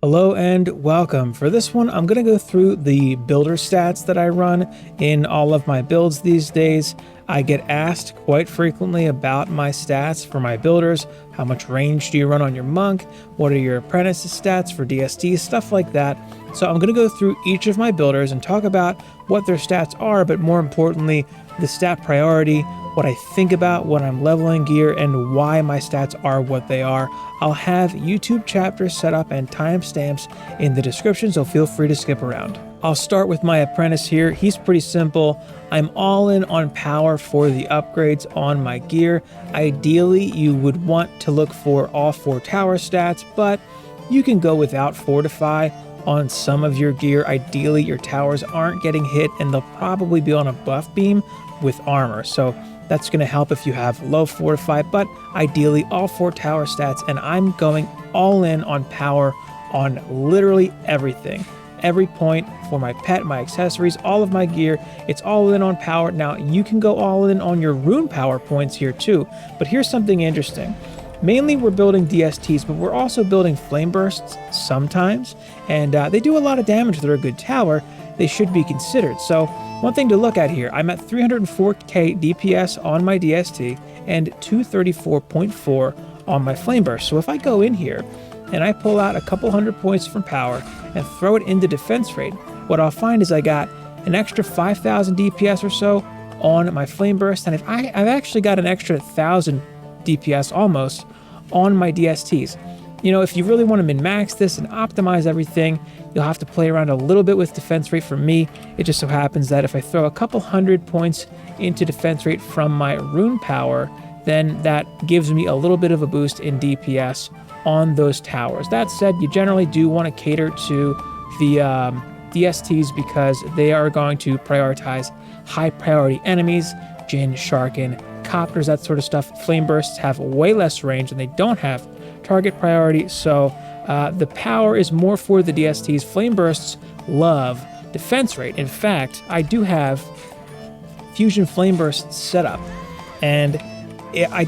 Hello and welcome. For this one, I'm going to go through the builder stats that I run in all of my builds these days. I get asked quite frequently about my stats for my builders. How much range do you run on your monk? What are your apprentice stats for DST? Stuff like that. So I'm going to go through each of my builders and talk about what their stats are, but more importantly, the stat priority, what I think about when I'm leveling gear, and why my stats are what they are. I'll have YouTube chapters set up and timestamps in the description, so feel free to skip around. I'll start with my apprentice here. He's pretty simple. I'm all in on power for the upgrades on my gear. Ideally, you would want to look for all 4 tower stats, but you can go without Fortify on some of your gear. Ideally, your towers aren't getting hit and they'll probably be on a buff beam with armor. So that's going to help if you have low Fortify, but ideally all 4 tower stats, and I'm going all in on power on literally everything. Every point for my pet, my accessories, all of my gear, it's all in on power. Now, you can go all in on your rune power points here too, but here's something interesting. Mainly we're building DSTs, but we're also building flame bursts sometimes, and they do a lot of damage. They're a good tower. They should be considered. So one thing to look at here, I'm at 304k DPS on my DST and 234.4 on my flame burst. So if I go in here and I pull out a couple hundred points from power and throw it into defense rate, what I'll find is I got an extra 5,000 DPS or so on my flame burst, and I've actually got an extra 1,000 DPS almost on my DSTs. You know, if you really want to min-max this and optimize everything, you'll have to play around a little bit with defense rate. For me, it just so happens that if I throw a couple hundred points into defense rate from my rune power, then that gives me a little bit of a boost in DPS on those towers. That said, you generally do want to cater to the DSTs because they are going to prioritize high priority enemies, Jinn, Sharkin, Copters, that sort of stuff. Flame bursts have way less range and they don't have target priority, so the power is more for the DSTs. Flame bursts love defense rate. In fact, I do have fusion flame bursts set up, and I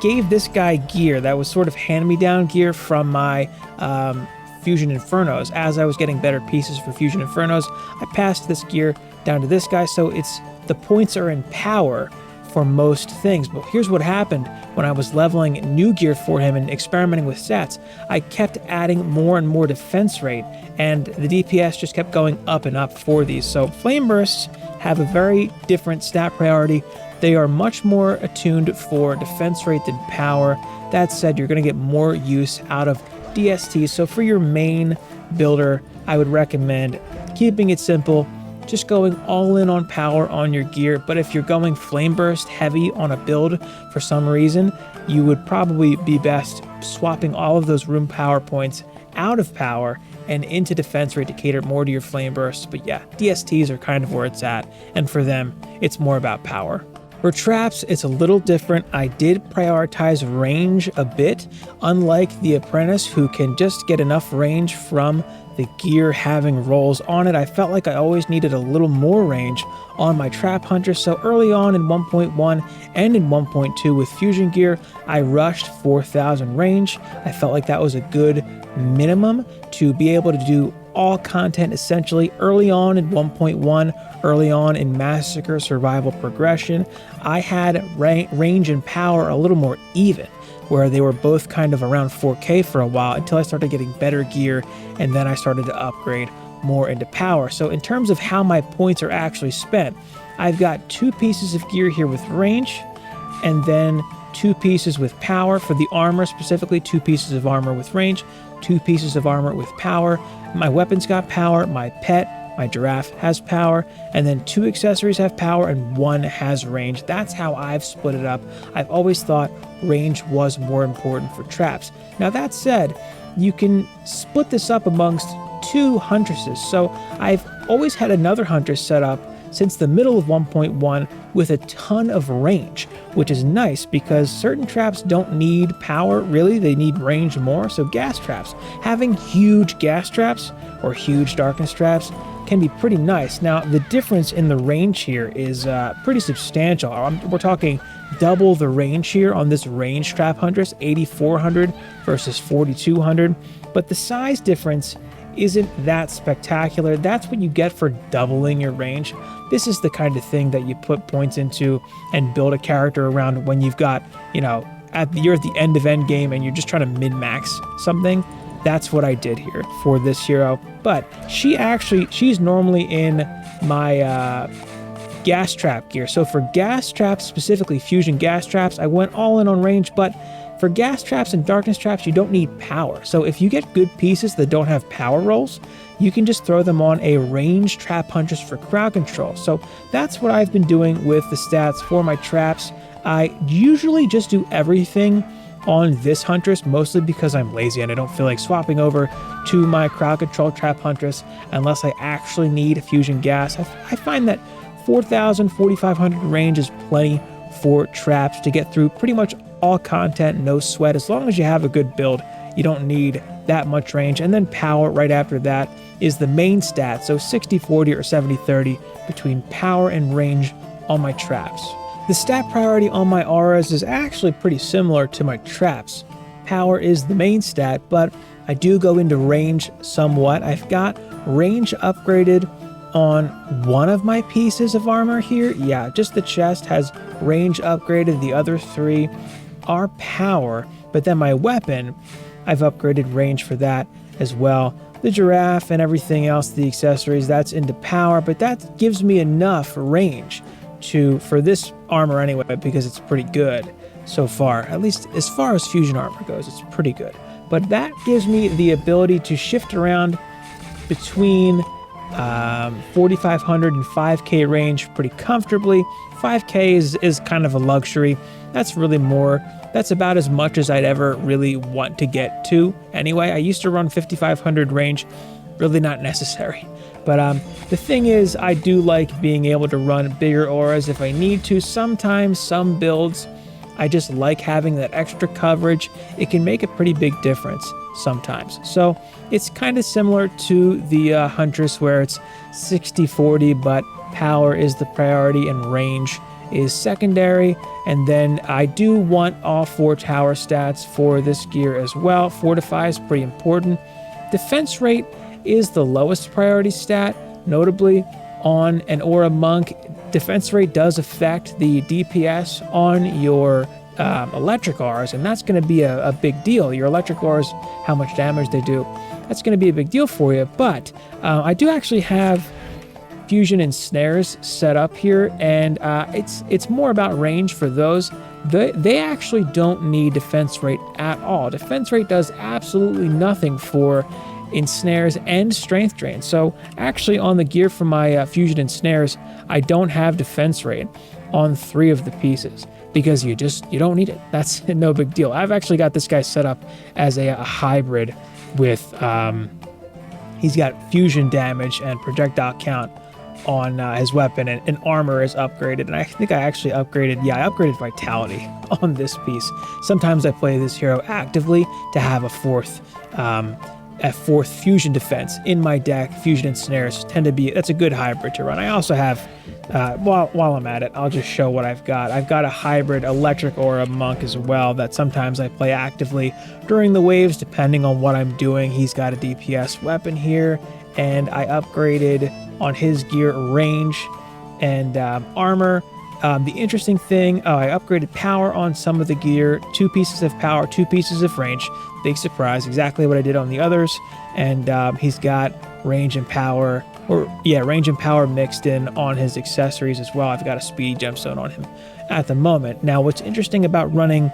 gave this guy gear that was sort of hand-me-down gear from my fusion infernos. As I was getting better pieces for fusion infernos, I passed this gear down to this guy, so the points are in power for most things. But here's what happened when I was leveling new gear for him and experimenting with stats. I kept adding more and more defense rate, and the DPS just kept going up and up for these. So flame bursts have a very different stat priority. They are much more attuned for defense rate than power. That said, you're going to get more use out of DSTs. So for your main builder, I would recommend keeping it simple, just going all in on power on your gear. But if you're going flame burst heavy on a build for some reason, you would probably be best swapping all of those rune power points out of power and into defense rate to cater more to your flame bursts. But yeah, DSTs are kind of where it's at, and for them, it's more about power. For traps, it's a little different. I did prioritize range a bit, unlike the Apprentice, who can just get enough range from the gear having rolls on it. I felt like I always needed a little more range on my trap Huntress, so early on in 1.1 and in 1.2 with fusion gear, I rushed 4,000 range. I felt like that was a good minimum to be able to do all content essentially early on in 1.1, early on in Massacre Survival Progression. I had range and power a little more even, where they were both kind of around 4K for a while until I started getting better gear, and then I started to upgrade more into power. So in terms of how my points are actually spent, I've got 2 pieces of gear here with range, and then 2 pieces with power. For the armor specifically, 2 pieces of armor with range, 2 pieces of armor with power. My weapons got power, my pet, my giraffe has power, and then 2 accessories have power and 1 has range. That's how I've split it up. I've always thought range was more important for traps. Now that said, you can split this up amongst 2 Huntresses. So I've always had another Huntress set up since the middle of 1.1 with a ton of range, which is nice because certain traps don't need power, really, they need range more. So gas traps, having huge gas traps or huge darkness traps can be pretty nice. Now, the difference in the range here is pretty substantial. We're talking double the range here on this range trap Huntress, 8,400 versus 4,200. but the size difference isn't that spectacular. That's what you get for doubling your range. This is the kind of thing that you put points into and build a character around when you've got, you're at the end of endgame and you're just trying to min-max something. That's what I did here for this hero. But she's normally in my gas trap gear. So for gas traps, specifically fusion gas traps, I went all in on range, but for gas traps and darkness traps, you don't need power. So if you get good pieces that don't have power rolls, you can just throw them on a range trap Huntress for crowd control. So that's what I've been doing with the stats for my traps. I usually just do everything on this Huntress, mostly because I'm lazy and I don't feel like swapping over to my crowd control trap Huntress unless I actually need fusion gas. I find that 4,000, 4,500 range is plenty for traps to get through pretty much all content, no sweat. As long as you have a good build, you don't need that much range. And then power right after that is the main stat. So 60-40 or 70-30 between power and range on my traps. The stat priority on my auras is actually pretty similar to my traps. Power is the main stat, but I do go into range somewhat. I've got range upgraded on one of my pieces of armor here. Yeah, just the chest has range upgraded. The other three are power, but then my weapon, I've upgraded range for that as well. The giraffe and everything else, the accessories, that's into power, but that gives me enough range for this armor anyway, because it's pretty good so far. At least as far as fusion armor goes, it's pretty good. But that gives me the ability to shift around between 4,500 and 5k range pretty comfortably. 5k is kind of a luxury. That's about as much as I'd ever really want to get to anyway. I used to run 5,500 range, really not necessary. But the thing is, I do like being able to run bigger auras if I need to. Sometimes, some builds, I just like having that extra coverage. It can make a pretty big difference sometimes. So it's kind of similar to the Huntress, where it's 60-40, but power is the priority and range is secondary. And then I do want all 4 tower stats for this gear as well. Fortify is pretty important. Defense rate is the lowest priority stat. Notably, on an aura monk, defense rate does affect the DPS on your electric auras, and that's going to be a big deal. Your electric auras, how much damage they do, that's going to be a big deal for you. But I do actually have fusion and snares set up here, and it's more about range for those. They actually don't need defense rate at all. Defense rate does absolutely nothing for ensnares and strength drain. So actually on the gear for my fusion and snares, I don't have defense rate on 3 of the pieces because you don't need it. That's no big deal. I've actually got this guy set up as a hybrid with he's got fusion damage and projectile count on his weapon, and armor is upgraded. And I think I actually upgraded vitality on this piece. Sometimes I play this hero actively to have a fourth fusion defense in my deck. Fusion and snares that's a good hybrid to run. I also have, while I'm at it, I'll just show what I've got. I've got a hybrid electric aura monk as well that sometimes I play actively during the waves, depending on what I'm doing. He's got a DPS weapon here, and I upgraded on his gear range and armor. The interesting thing, I upgraded power on some of the gear, 2 pieces of power, 2 pieces of range. Big surprise, exactly what I did on the others. And he's got range and power, range and power mixed in on his accessories as well. I've got a speedy gemstone on him at the moment. Now, what's interesting about running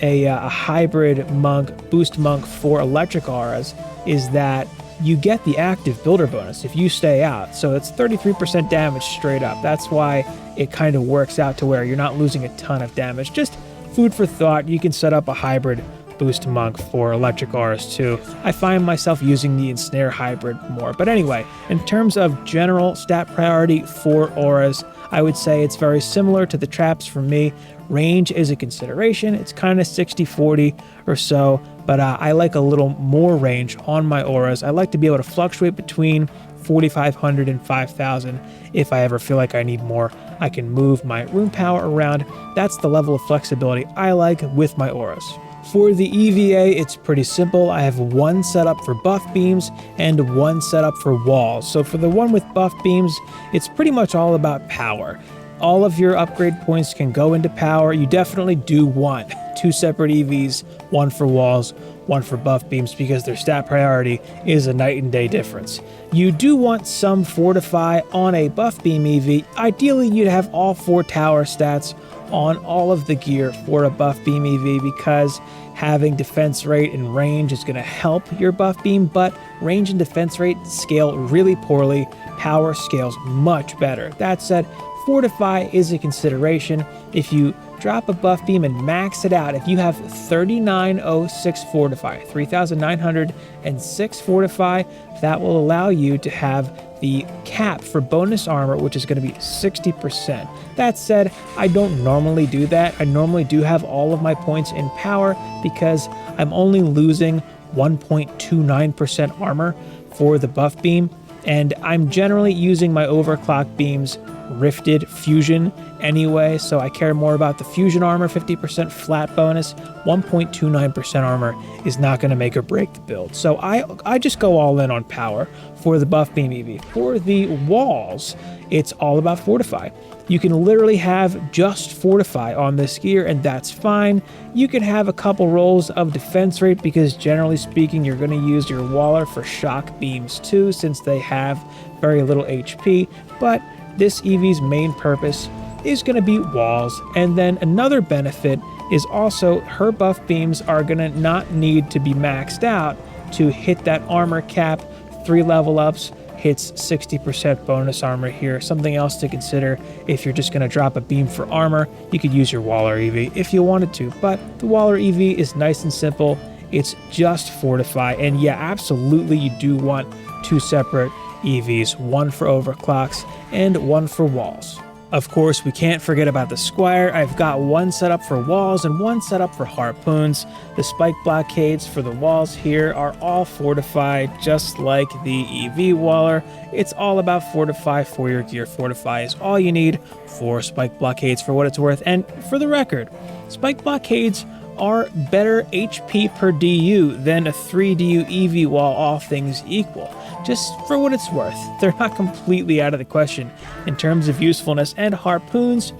a hybrid monk, boost monk for electric auras is that you get the active builder bonus if you stay out. So it's 33% damage straight up. That's why it kind of works out to where you're not losing a ton of damage. Just food for thought. You can set up a hybrid boost monk for electric auras too. I find myself using the ensnare hybrid more. But anyway, in terms of general stat priority for auras, I would say it's very similar to the traps for me. Range is a consideration. It's kind of 60-40 or so, but I like a little more range on my auras. I like to be able to fluctuate between 4,500 and 5,000 if I ever feel like I need more. I can move my rune power around. That's the level of flexibility I like with my auras. For the EVA, it's pretty simple. I have one setup for buff beams and one setup for walls. So for the one with buff beams, it's pretty much all about power. All of your upgrade points can go into power. You definitely do want two separate EVs, one for walls, one for buff beams, because their stat priority is a night and day difference. You do want some fortify on a buff beam EV. Ideally, you'd have all 4 tower stats on all of the gear for a buff beam EV, because having defense rate and range is going to help your buff beam, but range and defense rate scale really poorly. Power scales much better. That said, fortify is a consideration. If you drop a buff beam and max it out, if you have 3906 fortify, 3906 fortify, that will allow you to have the cap for bonus armor, which is going to be 60%. That said, I don't normally do that. I normally do have all of my points in power because I'm only losing 1.29% armor for the buff beam, and I'm generally using my overclock beams rifted fusion anyway, so I care more about the fusion armor. 50% flat bonus, 1.29% armor is not going to make or break the build. So I just go all in on power for the buff beam EV. For the walls, it's all about fortify. You can literally have just fortify on this gear, and that's fine. You can have a couple rolls of defense rate because generally speaking, you're going to use your waller for shock beams too, since they have very little HP, but this EV's main purpose is going to be walls. And then another benefit is also her buff beams are going to not need to be maxed out to hit that armor cap. 3 level ups hits 60% bonus armor here. Something else to consider: if you're just going to drop a beam for armor, you could use your Waller EV if you wanted to, but the Waller EV is nice and simple. It's just fortify. And yeah, absolutely, you do want 2 separate EVs, one for overclocks and one for walls. Of course, we can't forget about the Squire. I've got one set up for walls and one set up for harpoons. The spike blockades for the walls here are all fortified, just like the EV Waller. It's all about fortify for your gear. Fortify is all you need for spike blockades, for what it's worth. And for the record, spike blockades are better HP per DU than a 3 DU EV wall, all things equal. Just for what it's worth, they're not completely out of the question in terms of usefulness, and harpoons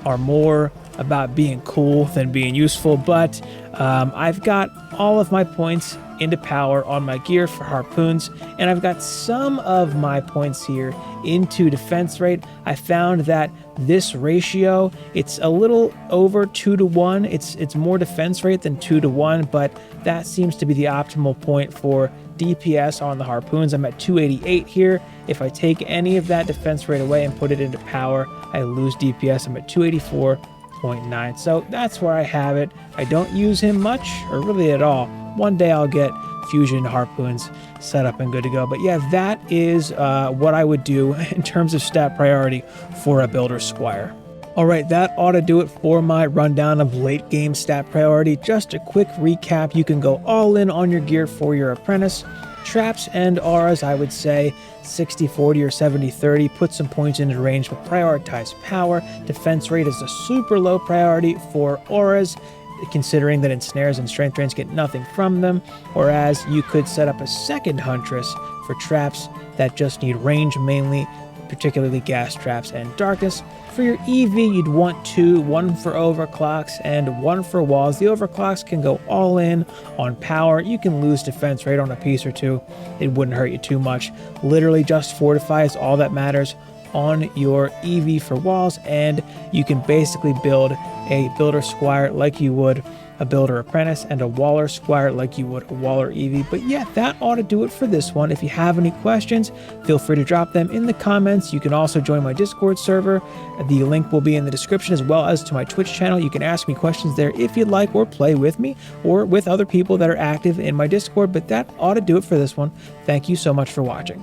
are more about being cool than being useful, but I've got all of my points into power on my gear for harpoons, and I've got some of my points here into defense rate. I found that this ratio, it's a little over 2 to 1. It's more defense rate than 2 to 1, but that seems to be the optimal point for DPS on the harpoons. I'm at 288 here. If I take any of that defense rate away and put it into power, I lose DPS. I'm at 284.9. So that's where I have it. I don't use him much, or really at all. One day I'll get fusion harpoons set up and good to go. But yeah, that is what I would do in terms of stat priority for a builder Squire. All right, that ought to do it for my rundown of late game stat priority. Just a quick recap: you can go all in on your gear for your Apprentice. Traps and auras, I would say 60-40 or 70-30. Put some points into range, but prioritize power. Defense rate is a super low priority for auras, considering that ensnares and strength drains get nothing from them, whereas you could set up a second Huntress for traps that just need range mainly, particularly gas traps and darkness. For your EV, you'd want 2, one for overclocks and one for walls. The overclocks can go all in on power. You can lose defense rate on a piece or 2. It wouldn't hurt you too much. Literally just fortify is all that matters on your EV for walls, and you can basically build a builder Squire like you would a builder Apprentice, and a Waller Squire like you would a Waller EV. But yeah, that ought to do it for this one. If you have any questions, feel free to drop them in the comments. You can also join my Discord server. The link will be in the description, as well as to my Twitch channel. You can ask me questions there if you'd like, or play with me or with other people that are active in my Discord. But that ought to do it for this one. Thank you so much for watching.